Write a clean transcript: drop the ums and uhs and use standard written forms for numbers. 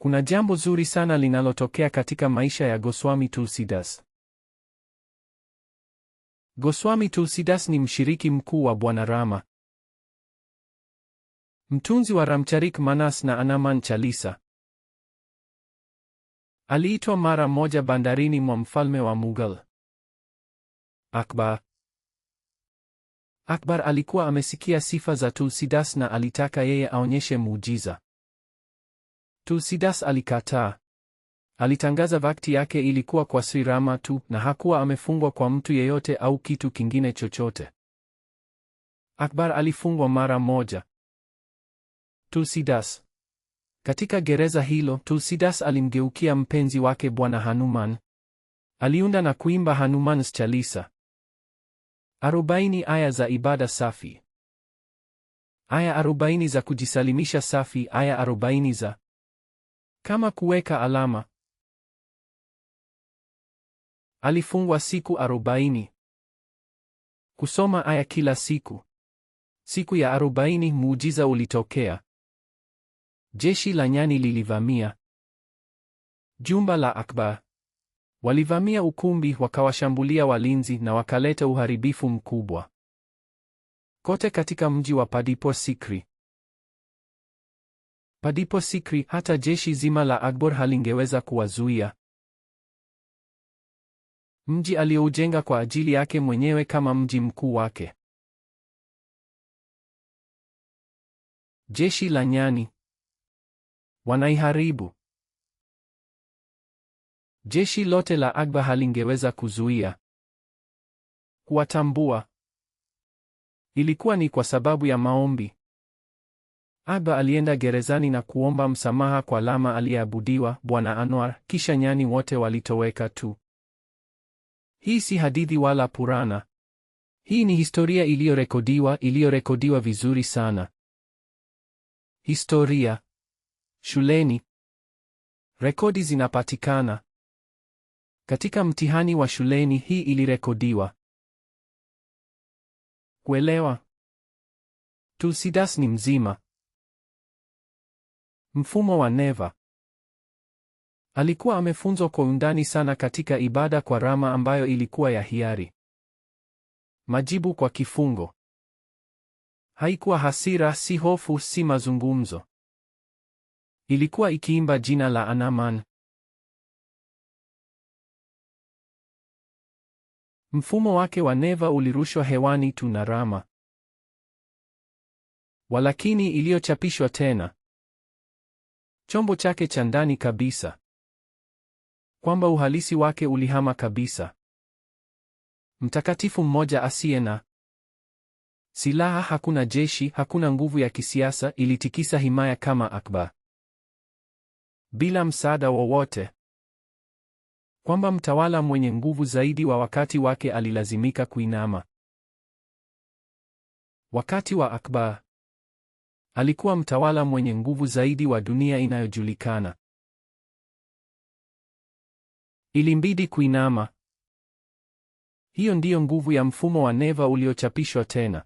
Kuna jambo zuri sana linalotokea katika maisha ya Goswami Tulsidas. Goswami Tulsidas ni mshiriki mkuu wa Bwana Rama, mtunzi wa Ramcharik Manas na Hanuman Chalisa. Aliitwa mara moja bandarini mwa mfalme wa Mughal, Akbar. Akbar alikuwa amesikia sifa za Tulsidas na alitaka yeye aonyeshe muujiza. Tulsidas alikataa. Alitangaza bhakti yake ilikuwa kwa Sri Rama tu na hakuwa amefungwa kwa mtu yeyote au kitu kingine chochote. Akbar alifungwa mara moja. Tulsidas. Katika gereza hilo, Tulsidas alimgeukia mpenzi wake Bwana Hanuman. Aliunda na kuimba Hanuman's Chalisa. 40 aya za ibada safi. Aya 40 za kujisalimisha safi, aya 40 za kama kuweka alama. Alifungwa siku 40. Kusoma aya kila siku. Siku ya 40 muujiza ulitokea. Jeshi la nyani lilivamia jumba la Akbar. Walivamia ukumbi, wakawashambulia walinzi na wakaleta uharibifu mkubwa kote katika mji wa Padipur Sikri. Padipur Sikri, hata jeshi zima la Akbar halingeweza kuwazuia. Mji alioujenga kwa ajili yake mwenyewe kama mji mkuu wake. Jeshi la nyani wanaiharibu. Jeshi lote la Akbar halingeweza kuzuia kuwatambua. Ilikuwa ni kwa sababu ya maombi. Akbar alienda gerezani na kuomba msamaha kwa lama aliyeabudiwa, Bwana Anwar, kisha nyani wote walitoweka tu. Hii si hadithi wala Purana. Hii ni historia iliyorekodiwa vizuri sana. Historia shuleni. Rekodi zinapatikana. Katika mtihani wa shuleni hii ilirekodiwa. Kuelewa. Tulsidas ni mzima. Mfumo wa neva. Alikuwa amefunzwa kwa undani sana katika ibada kwa Rama ambayo ilikuwa ya hiari. Majibu kwa kifungo. Haikuwa hasira, si hofu, si mazungumzo. Ilikuwa ikiimba jina la Hanuman. Mfumo wake wa neva ulirushwa hewani tu na Rama. Walakini iliyochapishwa tena. Chombo chake cha ndani kabisa. Kwamba uhalisi wake ulihama kabisa. Mtakatifu mmoja asiye na silaha, hakuna jeshi, hakuna nguvu ya kisiasa, ilitikisa himaya kama Akbar. Bila msaada wowote. Kwamba mtawala mwenye nguvu zaidi wa wakati wake alilazimika kuinama. Wakati wa Akbar alikuwa mtawala mwenye nguvu zaidi wa dunia inayojulikana. Ilimbidi kuinama. Hiyo ndiyo nguvu ya mfumo wa neva uliochapishwa tena.